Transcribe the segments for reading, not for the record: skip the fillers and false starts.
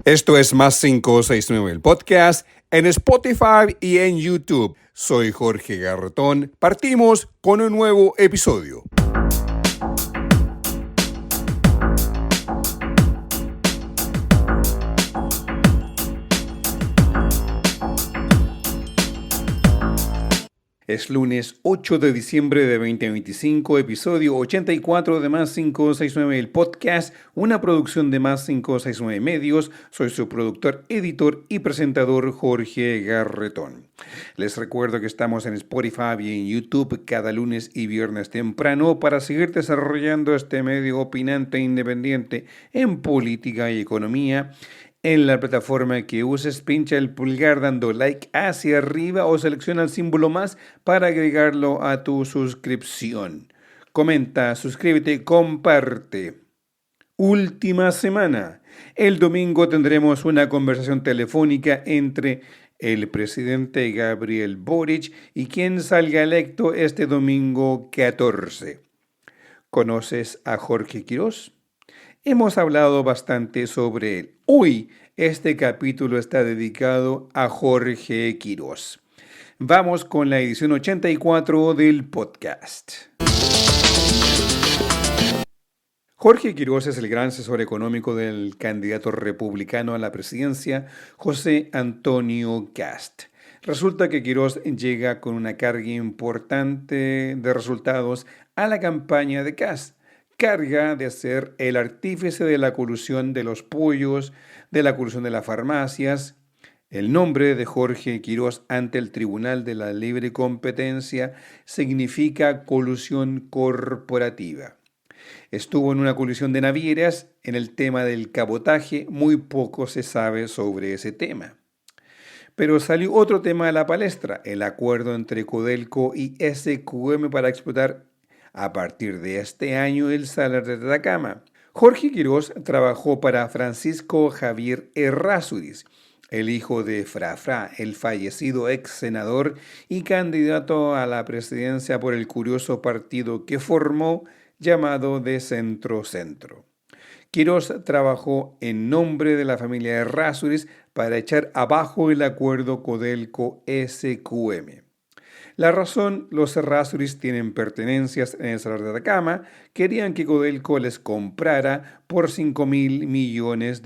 Esto es Más 569, el podcast en Spotify y en YouTube. Soy Jorge Garretón. Partimos con un nuevo episodio. Es lunes 8 de diciembre de 2025, episodio 84 de Más 569, el podcast, una producción de Más 569 Medios. Soy su productor, editor y presentador Jorge Garretón. Les recuerdo que estamos en Spotify y en YouTube cada lunes y viernes temprano para seguir desarrollando este medio opinante e independiente en política y economía. En la plataforma que uses, pincha el pulgar dando like hacia arriba o selecciona el símbolo más para agregarlo a tu suscripción. Comenta, suscríbete, comparte. Última semana. El domingo tendremos una conversación telefónica entre el presidente Gabriel Boric y quien salga electo este domingo 14. ¿Conoces a Jorge Quirós? Hemos hablado bastante sobre él. Hoy este capítulo está dedicado a Jorge Quirós. Vamos con la edición 84 del podcast. Jorge Quirós es el gran asesor económico del candidato republicano a la presidencia, José Antonio Kast. Resulta que Quirós llega con una carga importante de resultados a la campaña de Kast. Carga de ser el artífice de la colusión de los pollos, de la colusión de las farmacias. El nombre de Jorge Quirós ante el Tribunal de la Libre Competencia significa colusión corporativa. Estuvo en una colusión de navieras en el tema del cabotaje, muy poco se sabe sobre ese tema. Pero salió otro tema a la palestra, el acuerdo entre Codelco y SQM para explotar a partir de este año el Salar de Atacama. Jorge Quirós trabajó para Francisco Javier Errázuriz, el hijo de Frafra, el fallecido ex senador y candidato a la presidencia por el curioso partido que formó llamado de Centro-Centro. Quirós trabajó en nombre de la familia Errázuriz para echar abajo el acuerdo Codelco-SQM. La razón, los Errázuriz tienen pertenencias en el Salar de Atacama, querían que Codelco les comprara por $5.000 millones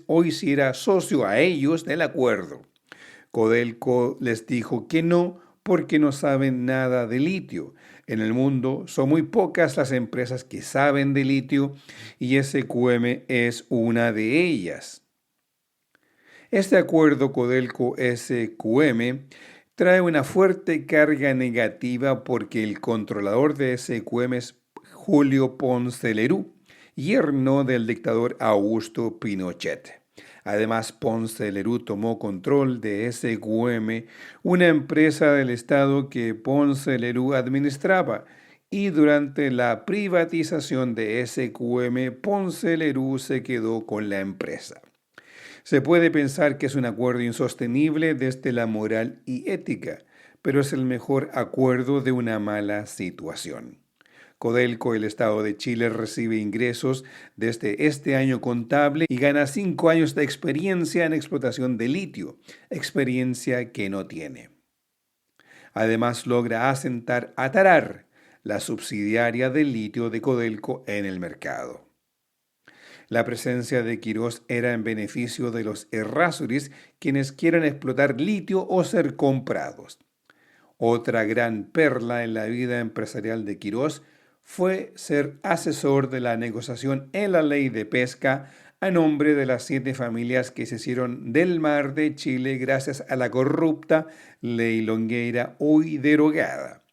o hiciera socio a ellos del acuerdo. Codelco les dijo que no porque no saben nada de litio. En el mundo son muy pocas las empresas que saben de litio y SQM es una de ellas. Este acuerdo Codelco-SQM trae una fuerte carga negativa porque el controlador de SQM es Julio Ponce Lerú, yerno del dictador Augusto Pinochet. Además, Ponce Lerú tomó control de SQM, una empresa del Estado que Ponce Lerú administraba, y durante la privatización de SQM, Ponce Lerú se quedó con la empresa. Se puede pensar que es un acuerdo insostenible desde la moral y ética, pero es el mejor acuerdo de una mala situación. Codelco, el Estado de Chile, recibe ingresos desde este año contable y gana 5 años de experiencia en explotación de litio, experiencia que no tiene. Además, logra asentar a Tarar, la subsidiaria del litio de Codelco, en el mercado. La presencia de Quirós era en beneficio de los Errázuriz, quienes quieren explotar litio o ser comprados. Otra gran perla en la vida empresarial de Quirós fue ser asesor de la negociación en la ley de pesca a nombre de las 7 familias que se hicieron del mar de Chile gracias a la corrupta ley Longueira, hoy derogada.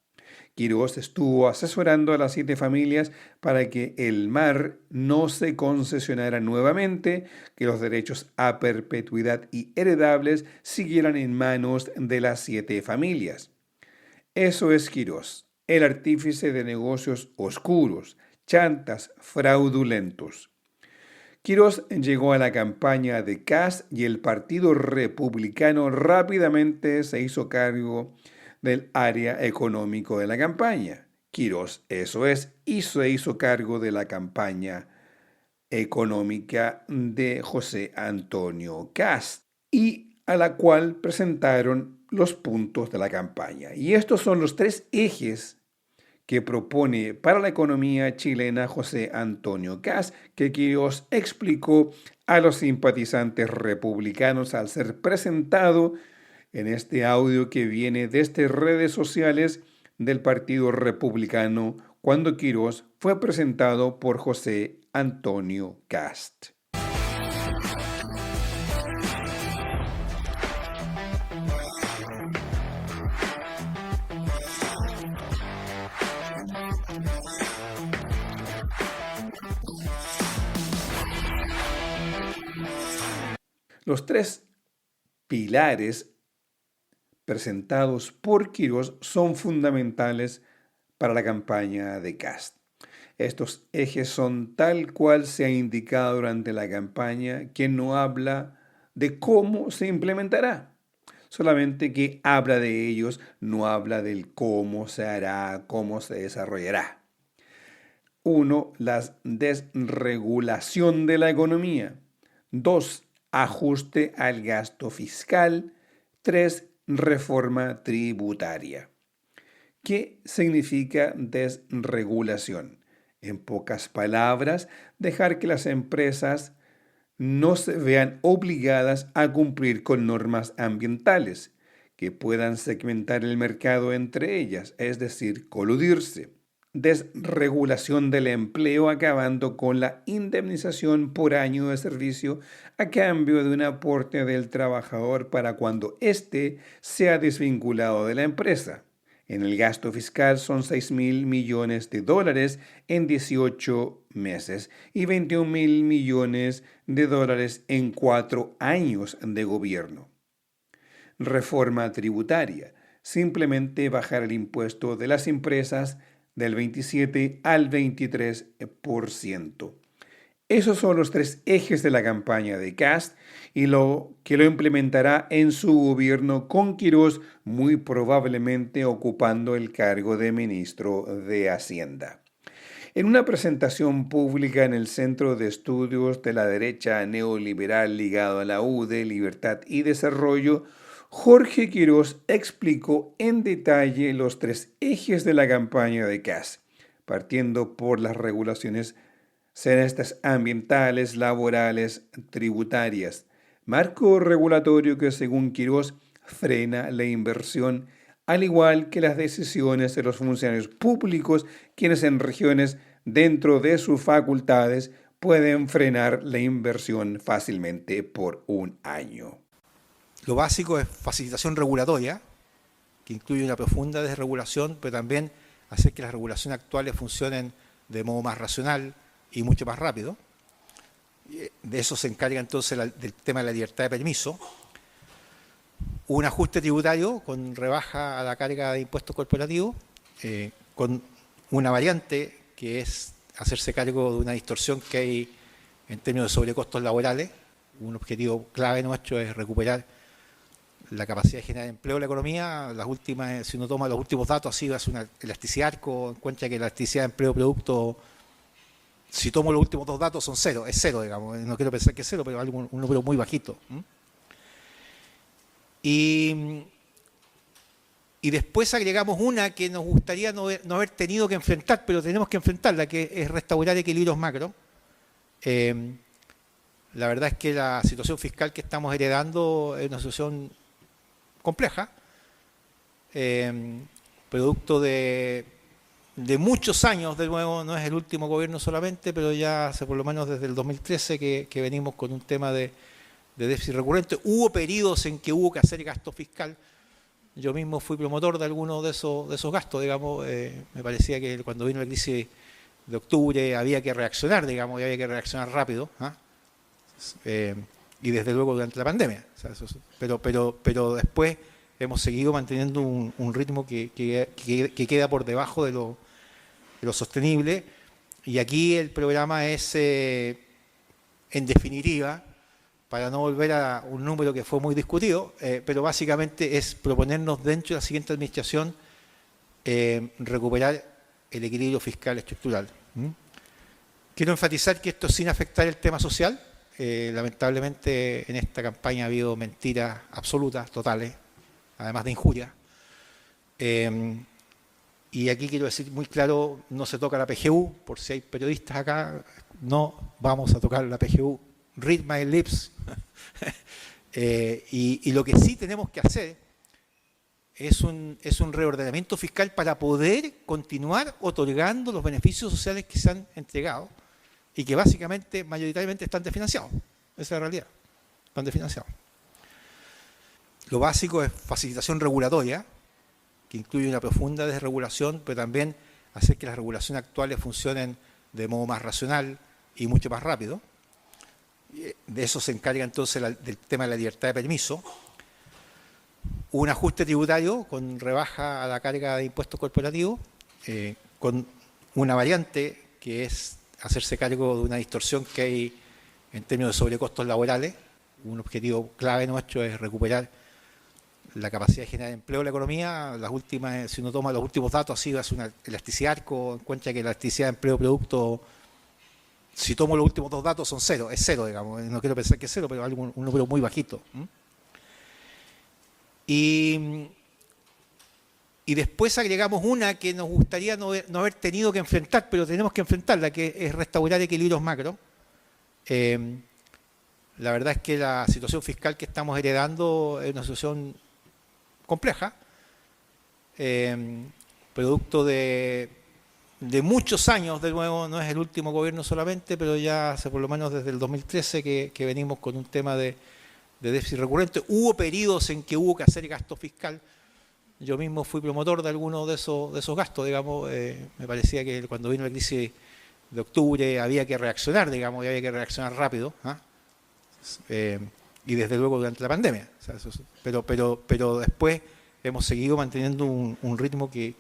Quirós estuvo asesorando a las 7 familias para que el mar no se concesionara nuevamente, que los derechos a perpetuidad y heredables siguieran en manos de las 7 familias. Eso es Quirós, el artífice de negocios oscuros, chantas, fraudulentos. Quirós llegó a la campaña de Kast y el Partido Republicano rápidamente se hizo cargo del área económico de la campaña. Quirós, eso es, y se hizo cargo de la campaña económica de José Antonio Kast y a la cual presentaron los puntos de la campaña. Y estos son los tres ejes que propone para la economía chilena José Antonio Kast, que Quirós explicó a los simpatizantes republicanos al ser presentado en este audio que viene desde redes sociales del Partido Republicano cuando Quirós fue presentado por José Antonio Kast. Los tres pilares presentados por Quirós son fundamentales para la campaña de Kast. Estos ejes son tal cual se ha indicado durante la campaña, que no habla de cómo se implementará, solamente que habla de ellos, no habla del cómo se hará, cómo se desarrollará. 1. La desregulación de la economía. 2. Ajuste al gasto fiscal. 3. Reforma tributaria. ¿Qué significa desregulación? En pocas palabras, dejar que las empresas no se vean obligadas a cumplir con normas ambientales, que puedan segmentar el mercado entre ellas, es decir, coludirse. Desregulación del empleo, acabando con la indemnización por año de servicio a cambio de un aporte del trabajador para cuando éste sea desvinculado de la empresa. En el gasto fiscal son 6.000 millones de dólares en 18 meses y 21.000 millones de dólares en 4 años de gobierno. Reforma tributaria. Simplemente bajar el impuesto de las empresas del 27 al 23%. Esos son los tres ejes de la campaña de Kast y lo que lo implementará en su gobierno con Quirós muy probablemente ocupando el cargo de ministro de Hacienda. En una presentación pública en el Centro de Estudios de la Derecha Neoliberal ligado a la UDE, Libertad y Desarrollo, Jorge Quirós explicó en detalle los tres ejes de la campaña de Kast, partiendo por las regulaciones, sean estas ambientales, laborales, tributarias, marco regulatorio que según Quirós frena la inversión, al igual que las decisiones de los funcionarios públicos, quienes en regiones dentro de sus facultades pueden frenar la inversión fácilmente por un año. Lo básico es facilitación regulatoria, que incluye una profunda desregulación, pero también hacer que las regulaciones actuales funcionen de modo más racional y mucho más rápido. De eso se encarga entonces del tema de la libertad de permiso. Un ajuste tributario con rebaja a la carga de impuestos corporativos, con una variante que es hacerse cargo de una distorsión que hay en términos de sobrecostos laborales. Un objetivo clave nuestro es recuperar la capacidad de generar empleo en la economía. Las últimas, si uno toma los últimos datos, ha sido una elasticidad ARCO, encuentra que la elasticidad de empleo producto, si tomo los últimos dos datos, son cero, es cero, digamos, no quiero pensar que es cero, pero es un número muy bajito. Y después agregamos una que nos gustaría no haber tenido que enfrentar, pero tenemos que enfrentarla, que es restaurar equilibrios macro. La verdad es que la situación fiscal que estamos heredando es una situación compleja, producto de muchos años, de nuevo, no es el último gobierno solamente, pero ya hace por lo menos desde el 2013 que venimos con un tema de déficit recurrente. Hubo periodos en que hubo que hacer gasto fiscal. Yo mismo fui promotor de algunos de esos gastos, digamos. Me parecía que cuando vino la crisis de octubre había que reaccionar, digamos, y había que reaccionar rápido. Y desde luego durante la pandemia. O sea, pero después hemos seguido manteniendo un ritmo que queda por debajo de lo sostenible. Y aquí el programa es, en definitiva, para no volver a un número que fue muy discutido, pero básicamente es proponernos dentro de la siguiente administración recuperar el equilibrio fiscal estructural. Quiero enfatizar que esto es sin afectar el tema social. Lamentablemente en esta campaña ha habido mentiras absolutas, totales, además de injurias. Y aquí quiero decir muy claro, no se toca la PGU, por si hay periodistas acá, no vamos a tocar la PGU. Read my lips. Y lo que sí tenemos que hacer es un reordenamiento fiscal para poder continuar otorgando los beneficios sociales que se han entregado y que básicamente, mayoritariamente están desfinanciados. Esa es la realidad. Están desfinanciados. Lo básico es facilitación regulatoria, que incluye una profunda desregulación, pero también hacer que las regulaciones actuales funcionen de modo más racional y mucho más rápido. De eso se encarga entonces del tema de la libertad de permiso. Un ajuste tributario con rebaja a la carga de impuestos corporativos, con una variante que es hacerse cargo de una distorsión que hay en términos de sobrecostos laborales. Un objetivo clave nuestro es recuperar la capacidad de generar empleo en la economía. Las últimas, si uno toma los últimos datos, así hace una elasticidad ARCO, encuentra que la elasticidad de empleo producto, si tomo los últimos dos datos, son cero, es cero, digamos. No quiero pensar que es cero, pero un número muy bajito. Y después agregamos una que nos gustaría no haber tenido que enfrentar, pero tenemos que enfrentarla, que es restaurar equilibrios macro. La verdad es que la situación fiscal que estamos heredando es una situación compleja, producto de muchos años, de nuevo, no es el último gobierno solamente, pero ya hace por lo menos desde el 2013 que venimos con un tema de déficit recurrente. Hubo periodos en que hubo que hacer gasto fiscal. Yo mismo fui promotor de algunos de esos gastos, digamos. Me parecía que cuando vino la crisis de octubre había que reaccionar, digamos, y había que reaccionar rápido. Y desde luego durante la pandemia. O sea, pero después hemos seguido manteniendo un ritmo que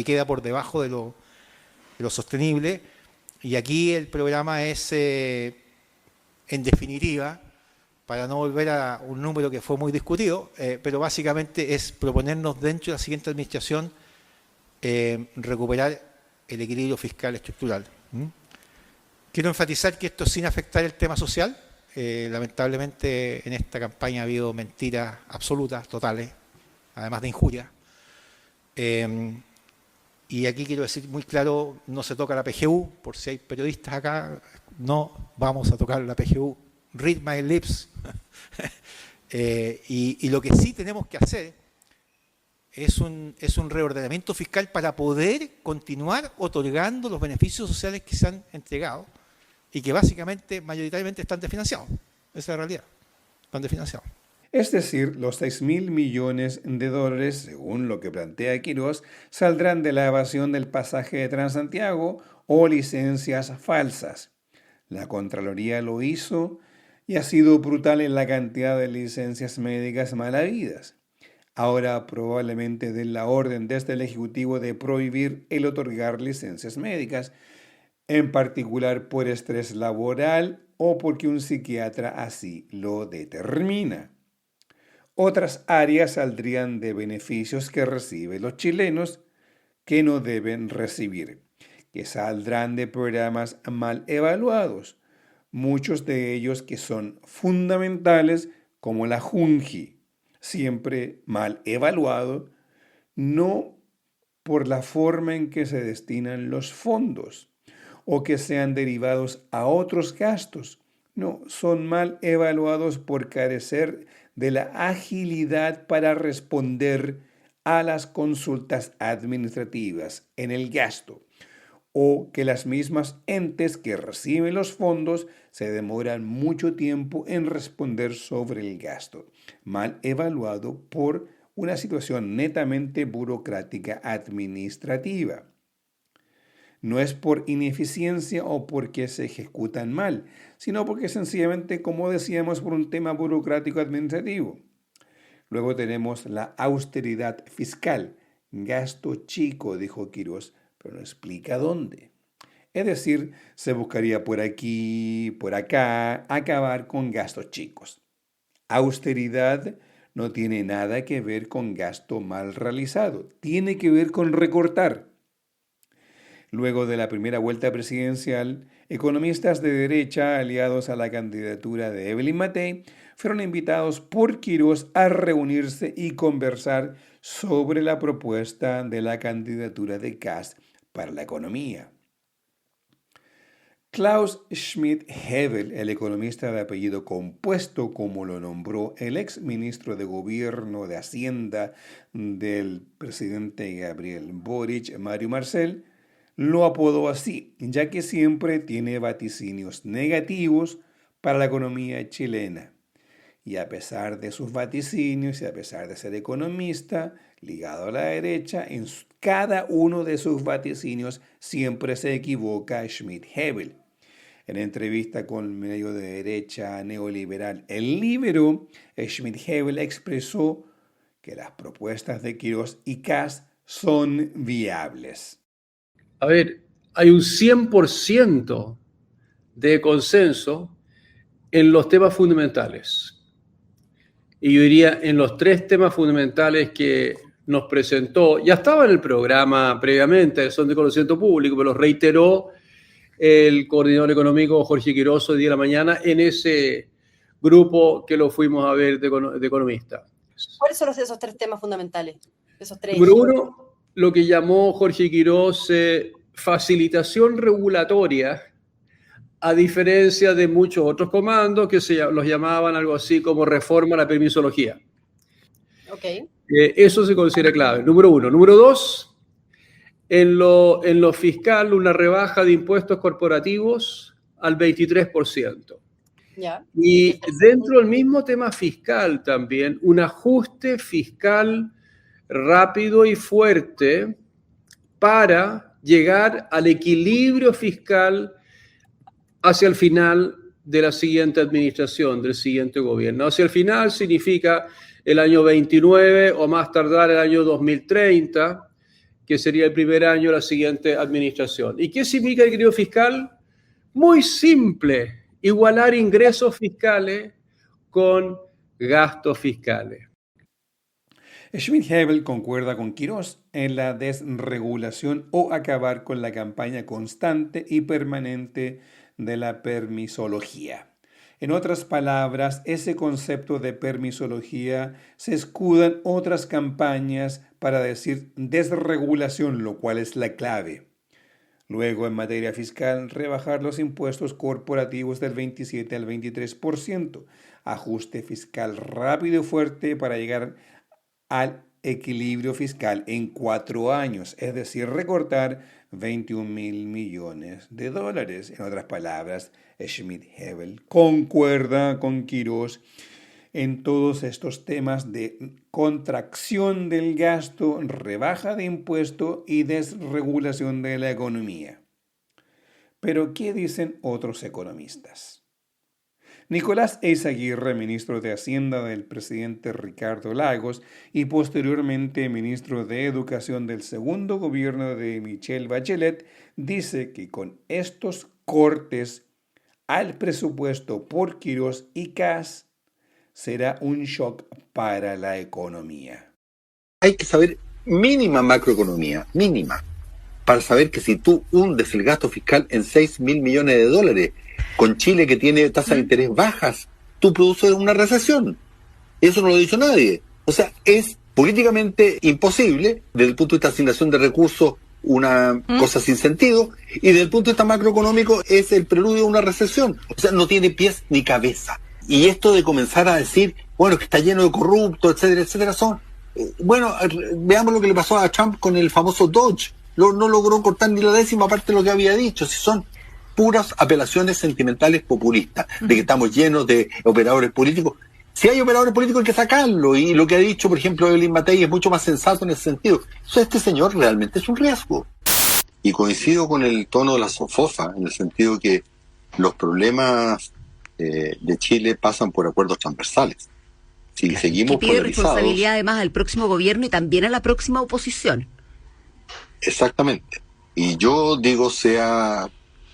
queda por debajo de lo sostenible. Y aquí el programa es, en definitiva, para no volver a un número que fue muy discutido, pero básicamente es proponernos dentro de la siguiente administración recuperar el equilibrio fiscal estructural. Quiero enfatizar que esto es sin afectar el tema social. Lamentablemente en esta campaña ha habido mentiras absolutas, totales, además de injurias. Y aquí quiero decir muy claro, no se toca la PGU, por si hay periodistas acá, no vamos a tocar la PGU. Read my lips. Y lo que sí tenemos que hacer es un reordenamiento fiscal para poder continuar otorgando los beneficios sociales que se han entregado y que básicamente, mayoritariamente están desfinanciados. Esa es la realidad. Están desfinanciados. Es decir, los $6.000 millones, según lo que plantea Quirós, saldrán de la evasión del pasaje de Transantiago o licencias falsas. La Contraloría lo hizo y ha sido brutal en la cantidad de licencias médicas mal habidas. Ahora probablemente den la orden desde el Ejecutivo de prohibir el otorgar licencias médicas, en particular por estrés laboral o porque un psiquiatra así lo determina. Otras áreas saldrían de beneficios que reciben los chilenos que no deben recibir, que saldrán de programas mal evaluados, muchos de ellos que son fundamentales, como la Junji, siempre mal evaluado, no por la forma en que se destinan los fondos o que sean derivados a otros gastos. No, son mal evaluados por carecer de la agilidad para responder a las consultas administrativas en el gasto, o que las mismas entes que reciben los fondos se demoran mucho tiempo en responder sobre el gasto, mal evaluado por una situación netamente burocrática administrativa. No es por ineficiencia o porque se ejecutan mal, sino porque sencillamente, como decíamos, por un tema burocrático administrativo. Luego tenemos la austeridad fiscal, gasto chico, dijo Quirós, pero no explica dónde. Es decir, se buscaría por aquí, por acá, acabar con gastos chicos. Austeridad no tiene nada que ver con gasto mal realizado, tiene que ver con recortar. Luego de la primera vuelta presidencial, economistas de derecha aliados a la candidatura de Evelyn Matei fueron invitados por Quirós a reunirse y conversar sobre la propuesta de la candidatura de Kast para la economía. Klaus Schmidt-Hebel, el economista de apellido compuesto, como lo nombró el ex ministro de Gobierno de Hacienda del presidente Gabriel Boric, Mario Marcel, lo apodó así, ya que siempre tiene vaticinios negativos para la economía chilena. Y a pesar de sus vaticinios y a pesar de ser economista, ligado a la derecha, en cada uno de sus vaticinios siempre se equivoca Schmidt-Hebel. En entrevista con el medio de derecha neoliberal El Líbero, Schmidt-Hebel expresó que las propuestas de Quirós y Kast son viables. A ver, hay un 100% de consenso en los temas fundamentales. Y yo diría en los 3 temas fundamentales que nos presentó, ya estaba en el programa previamente, son de conocimiento público, pero los reiteró el coordinador económico Jorge Quirós hoy día de la mañana en ese grupo que lo fuimos a ver de economistas. ¿Cuáles son esos 3 temas fundamentales? Esos 3. Número 1, lo que llamó Jorge Quirós facilitación regulatoria, a diferencia de muchos otros comandos que los llamaban algo así como reforma a la permisología. Okay. Eso se considera clave, número 1. Número 2, en lo fiscal, una rebaja de impuestos corporativos al 23%. Ya. Y dentro del mismo tema fiscal también, un ajuste fiscal rápido y fuerte para llegar al equilibrio fiscal hacia el final de la siguiente administración, del siguiente gobierno. Hacia el final significa el año 29 o más tardar el año 2030, que sería el primer año de la siguiente administración. ¿Y qué significa el equilibrio fiscal? Muy simple, igualar ingresos fiscales con gastos fiscales. Schmidt-Hebel concuerda con Quirós en la desregulación o acabar con la campaña constante y permanente de la permisología. En otras palabras, ese concepto de permisología se escuda en otras campañas para decir desregulación, lo cual es la clave. Luego, en materia fiscal, rebajar los impuestos corporativos del 27 al 23%, ajuste fiscal rápido y fuerte para llegar al equilibrio fiscal en 4 años, es decir, recortar 21.000 millones de dólares. En otras palabras, Schmidt-Hebel concuerda con Quirós en todos estos temas de contracción del gasto, rebaja de impuesto y desregulación de la economía. Pero, ¿qué dicen otros economistas? Nicolás Eyzaguirre, ministro de Hacienda del presidente Ricardo Lagos y posteriormente ministro de Educación del segundo gobierno de Michelle Bachelet, dice que con estos cortes al presupuesto por Quirós y Kast será un shock para la economía. Hay que saber mínima macroeconomía, mínima, para saber que si tú hundes el gasto fiscal en 6.000 millones de dólares, con Chile que tiene tasas de interés bajas, tú produces una recesión. Eso no lo ha dicho nadie. O sea, es políticamente imposible, desde el punto de vista de asignación de recursos, una cosa sin sentido, y desde el punto de vista macroeconómico es el preludio de una recesión. O sea, no tiene pies ni cabeza. Y esto de comenzar a decir, bueno, que está lleno de corruptos, etcétera, etcétera, son... Bueno, veamos lo que le pasó a Trump con el famoso Dodge. No logró cortar ni la décima parte de lo que había dicho. Si son puras apelaciones sentimentales populistas, de que estamos llenos de operadores políticos. Si hay operadores políticos hay que sacarlo, y lo que ha dicho, por ejemplo, Evelyn Matei es mucho más sensato en ese sentido. O sea, este señor realmente es un riesgo. Y coincido con el tono de la SOFOFA, en el sentido que los problemas de Chile pasan por acuerdos transversales. Si seguimos que pide polarizados, responsabilidad además al próximo gobierno y también a la próxima oposición. Exactamente. Y yo digo, sea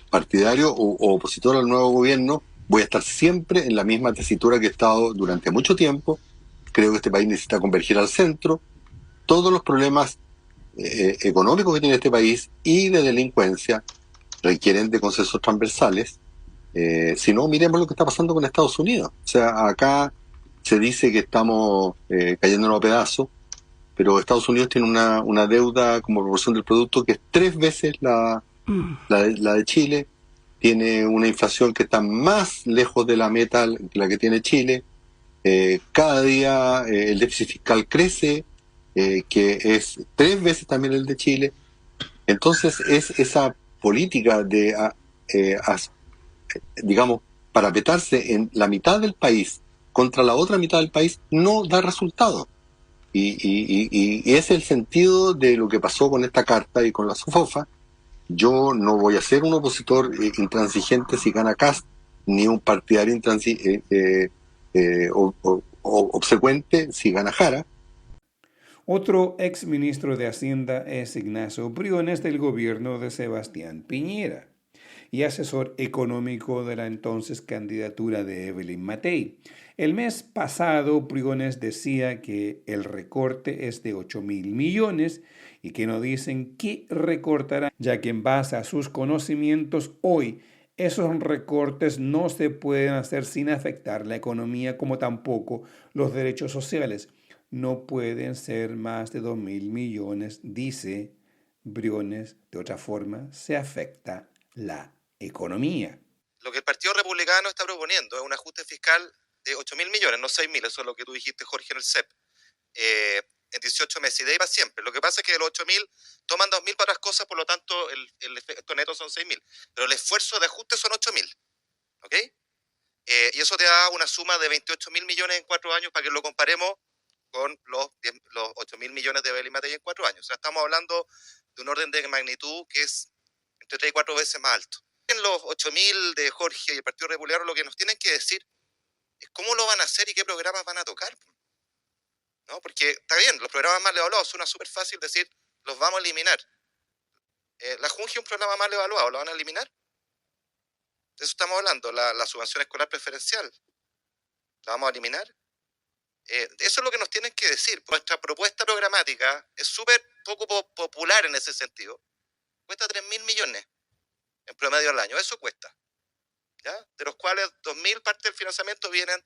partidario o opositor al nuevo gobierno, voy a estar siempre en la misma tesitura que he estado durante mucho tiempo. Creo que este país necesita converger al centro. Todos los problemas económico que tiene este país y de delincuencia requieren de consensos transversales. Si no, miremos lo que está pasando con Estados Unidos. O sea, acá se dice que estamos cayéndonos a pedazos, pero Estados Unidos tiene una deuda como proporción del producto que es 3 veces la de Chile, tiene una inflación que está más lejos de la meta que la que tiene Chile. Cada día el déficit fiscal crece, que es 3 veces también el de Chile. Entonces es esa política de, digamos, parapetarse en la mitad del país contra la otra mitad del país no da resultado. Y ese es el sentido de lo que pasó con esta carta y con la SOFOFA. Yo no voy a ser un opositor intransigente si gana Kast, ni un partidario obsecuente si gana Jara. Otro exministro de Hacienda es Ignacio Briones del gobierno de Sebastián Piñera y asesor económico de la entonces candidatura de Evelyn Matei. El mes pasado, Briones decía que el recorte es de 8.000 millones y que no dicen qué recortarán, ya que en base a sus conocimientos hoy esos recortes no se pueden hacer sin afectar la economía como tampoco los derechos sociales. No pueden ser más de 2.000 millones, dice Briones. De otra forma, se afecta la economía. Lo que el Partido Republicano está proponiendo es un ajuste fiscal de 8.000 millones, no 6.000, eso es lo que tú dijiste, Jorge, en el CEP, en 18 meses, y de ahí para siempre. Lo que pasa es que de los 8.000 toman 2.000 para otras cosas, por lo tanto el efecto neto son 6.000, pero el esfuerzo de ajuste son 8.000, ¿ok? Y eso te da una suma de 28.000 millones en 4 años para que lo comparemos con los 8.000 millones de Evelyn Matei en 4 años. O sea, estamos hablando de un orden de magnitud que es entre 3 y 4 veces más alto. En los 8.000 de Jorge y el Partido Republicano lo que nos tienen que decir es cómo lo van a hacer y qué programas van a tocar, ¿no? Porque está bien, los programas más evaluados suena súper fácil decir, los vamos a eliminar. La Junji es un programa mal evaluado, ¿lo van a eliminar? De eso estamos hablando, la subvención escolar preferencial, ¿la vamos a eliminar? Eso es lo que nos tienen que decir. Nuestra propuesta programática es súper poco popular en ese sentido. Cuesta 3.000 millones en promedio al año, eso cuesta, ¿ya? De los cuales 2.000 parte del financiamiento vienen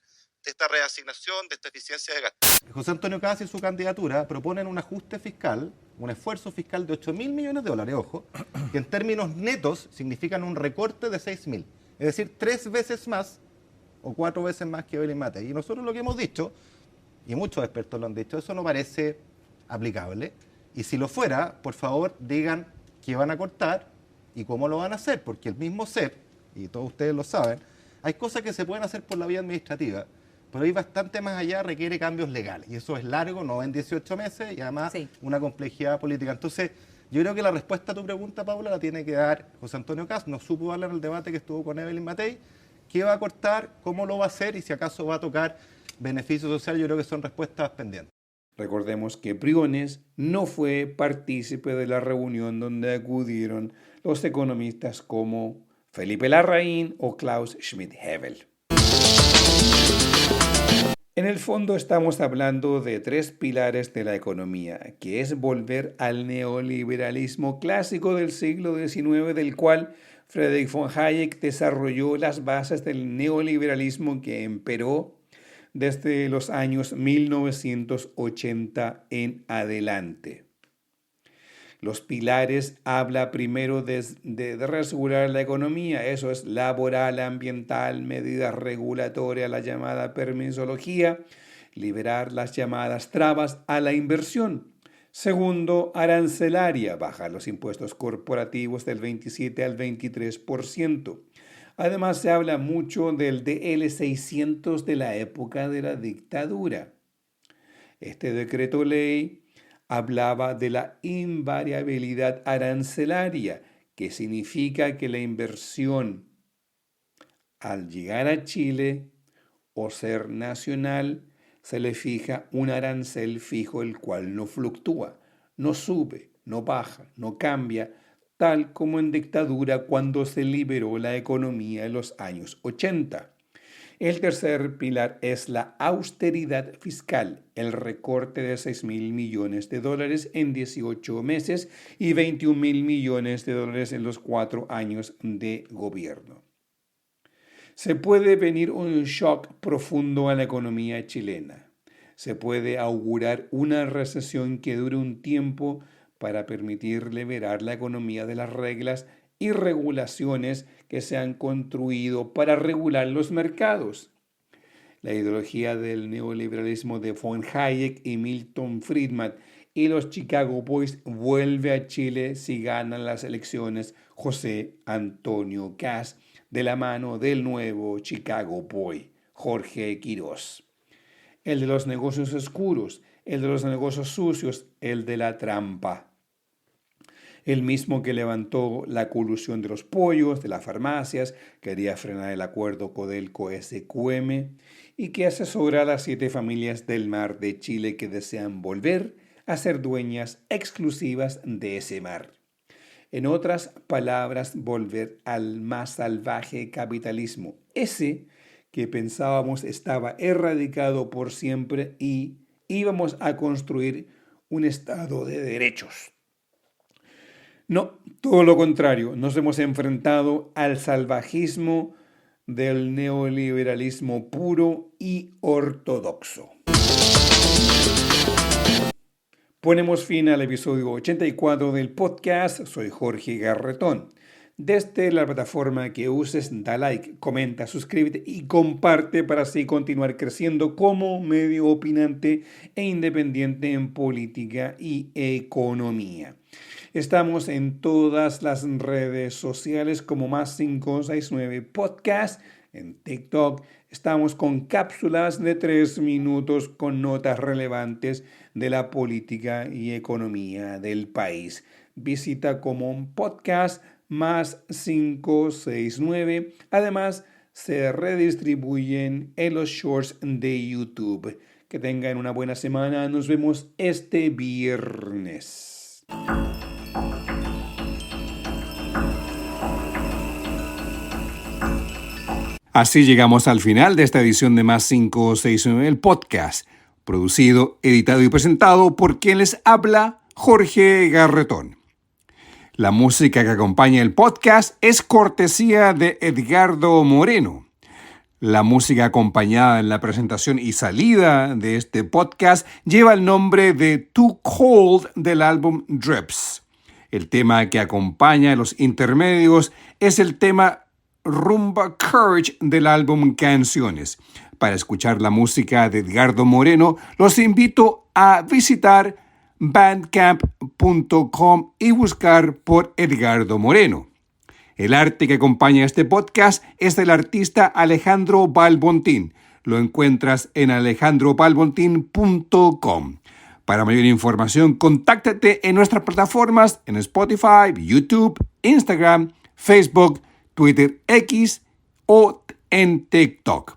de esta reasignación, de esta eficiencia de gasto. José Antonio Kast y su candidatura proponen un ajuste fiscal, un esfuerzo fiscal de 8.000 millones de dólares, ojo, que en términos netos significan un recorte de 6.000, es decir, 3 veces más o 4 veces más que Evelyn Matei. Y nosotros lo que hemos dicho, y muchos expertos lo han dicho, eso no parece aplicable. Y si lo fuera, por favor, digan qué van a cortar y cómo lo van a hacer, porque el mismo CEP, y todos ustedes lo saben, hay cosas que se pueden hacer por la vía administrativa, pero ir bastante más allá requiere cambios legales, y eso es largo, no en 18 meses, y además una complejidad política. Entonces, yo creo que la respuesta a tu pregunta, Paula, la tiene que dar José Antonio Kast. No supo darle en el debate que estuvo con Evelyn Matei, qué va a cortar, cómo lo va a hacer, y si acaso va a tocar beneficio social. Yo creo que son respuestas pendientes. Recordemos que Briones no fue partícipe de la reunión donde acudieron los economistas como Felipe Larraín o Klaus Schmidt-Hebel. En el fondo estamos hablando de 3 pilares de la economía, que es volver al neoliberalismo clásico del siglo XIX, del cual Friedrich von Hayek desarrolló las bases del neoliberalismo que imperó desde los años 1980 en adelante. Los pilares habla primero de reasegurar la economía, eso es laboral, ambiental, medidas regulatorias, la llamada permisología, liberar las llamadas trabas a la inversión. Segundo, arancelaria, bajar los impuestos corporativos del 27 al 23%. Además, se habla mucho del DL 600 de la época de la dictadura. Este decreto ley hablaba de la invariabilidad arancelaria, que significa que la inversión al llegar a Chile o ser nacional se le fija un arancel fijo, el cual no fluctúa, no sube, no baja, no cambia, tal como en dictadura cuando se liberó la economía en los años 80. El tercer pilar es la austeridad fiscal, el recorte de $6.000 millones en 18 meses y $21.000 millones en los 4 años de gobierno. Se puede venir un shock profundo a la economía chilena. Se puede augurar una recesión que dure un tiempo para permitir liberar la economía de las reglas y regulaciones que se han construido para regular los mercados. La ideología del neoliberalismo de von Hayek y Milton Friedman y los Chicago Boys vuelve a Chile si ganan las elecciones José Antonio Kast de la mano del nuevo Chicago Boy, Jorge Quiroz. El de los negocios oscuros, el de los negocios sucios, el de la trampa. El mismo que levantó la colusión de los pollos, de las farmacias, quería frenar el acuerdo Codelco-SQM y que asesora a las 7 familias del mar de Chile que desean volver a ser dueñas exclusivas de ese mar. En otras palabras, volver al más salvaje capitalismo, ese que pensábamos estaba erradicado por siempre y íbamos a construir un Estado de derechos. No, todo lo contrario, nos hemos enfrentado al salvajismo del neoliberalismo puro y ortodoxo. Ponemos fin al episodio 84 del podcast. Soy Jorge Garretón. Desde la plataforma que uses, da like, comenta, suscríbete y comparte para así continuar creciendo como medio opinante e independiente en política y economía. Estamos en todas las redes sociales como +569 Podcast. En TikTok estamos con cápsulas de 3 minutos con notas relevantes de la política y economía del país. Visita como podcast +569. Además, se redistribuyen en los shorts de YouTube. Que tengan una buena semana. Nos vemos este viernes. Así llegamos al final de esta edición de +569, el podcast, producido, editado y presentado por quien les habla, Jorge Garretón. La música que acompaña el podcast es cortesía de Edgardo Moreno. La música acompañada en la presentación y salida de este podcast lleva el nombre de Too Cold del álbum Drips. El tema que acompaña los intermedios es el tema Rumba Courage del álbum Canciones. Para escuchar la música de Edgardo Moreno, los invito a visitar bandcamp.com y buscar por Edgardo Moreno. El arte que acompaña este podcast es del artista Alejandro Balbontín. Lo encuentras en alejandrobalbontin.com. Para mayor información, contáctate en nuestras plataformas en Spotify, YouTube, Instagram, Facebook, Twitter X o en TikTok.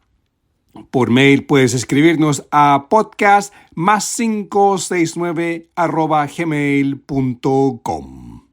Por mail puedes escribirnos a podcast +569@gmail.com.